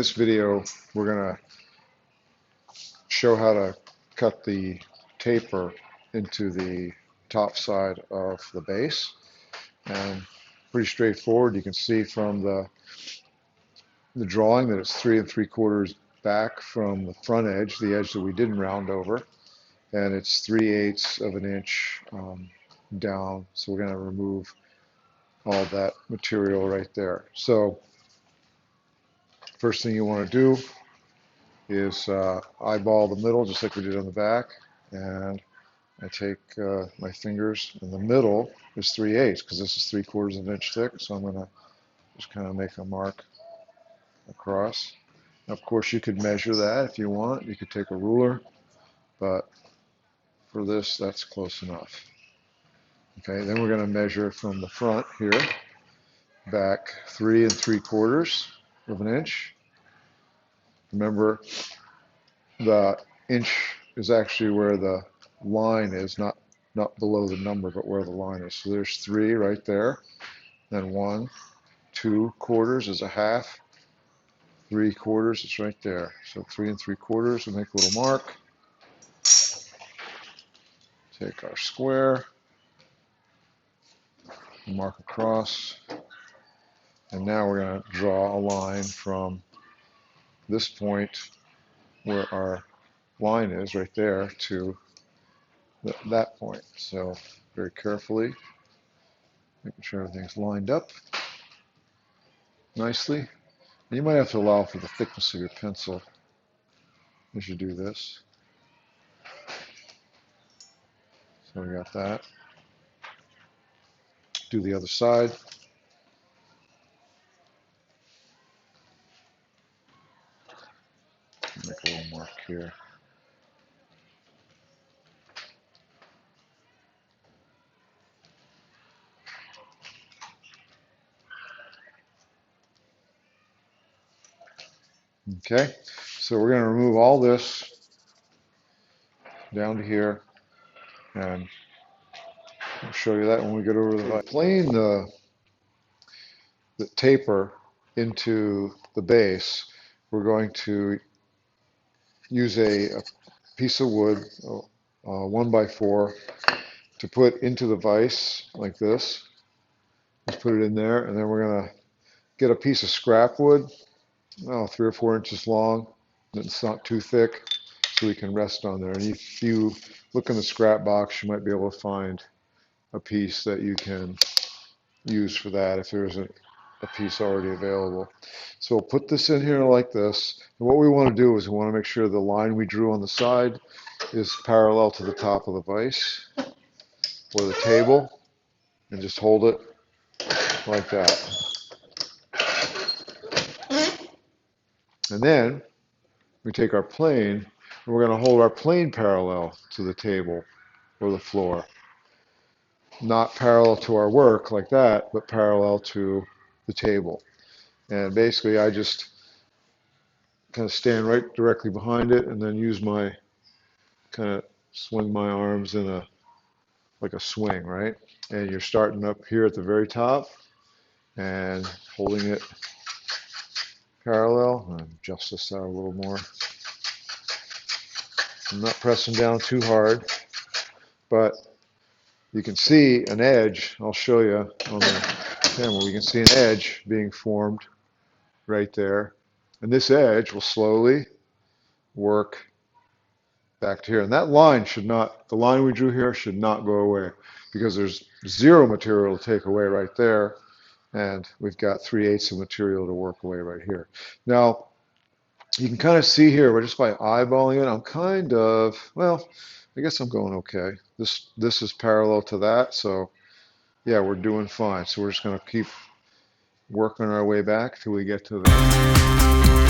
this video, we're going to show how to cut the taper into the top side of the base. And pretty straightforward. You can see from the drawing that it's 3 3/4 back from the front edge, the edge that we didn't round over, and it's 3/8 of an inch down. So we're going to remove all that material right there. So first thing you want to do is eyeball the middle just like we did on the back, and I take my fingers, and the middle is 3/8 because this is 3/4 of an inch thick, so I'm going to just kind of make a mark across. Of course, you could measure that if you want. You could take a ruler, but for this, that's close enough. Okay, then we're going to measure from the front here back 3 3/4 of an inch. Remember, the inch is actually where the line is, not below the number, but where the line is. So there's 3 right there. Then 1 2/4 is a half. 3/4 is right there. So 3 3/4, we'll make a little mark. Take our square, mark across, and now we're going to draw a line from this point where our line is right there to that point. So very carefully, making sure everything's lined up nicely. And you might have to allow for the thickness of your pencil as you do this. So we got that. Do the other side. Make a little mark here. Okay, so we're going to remove all this down to here, and I'll show you that when we get over to the plane the taper into the base. We're going to use a piece of wood, 1x4, to put into the vise like this. Just put it in there, and then we're going to get a piece of scrap wood, 3 or 4 inches long. It's not too thick, so we can rest on there. And if you look in the scrap box, you might be able to find a piece that you can use for that if there isn't a piece already available. So we'll put this in here like this. And what we want to do is we want to make sure the line we drew on the side is parallel to the top of the vise or the table, and just hold it like that. And then we take our plane, and we're going to hold our plane parallel to the table or the floor. Not parallel to our work like that, but parallel to the table. And basically I just kind of stand right directly behind it, and then use my, kind of swing my arms in like a swing, right? And you're starting up here at the very top and holding it parallel. And adjust this out a little more. I'm not pressing down too hard, but you can see an edge. I'll show you on the camera. You can see an edge being formed right there. And this edge will slowly work back to here. And that line should not, the line we drew here should not go away, because there's 0 material to take away right there. And we've got 3/8 of material to work away right here. Now, you can kind of see here, just by eyeballing it, I'm kind of, well, I guess I'm going okay. This is parallel to that, so yeah, we're doing fine. So we're just going to keep working our way back till we get to the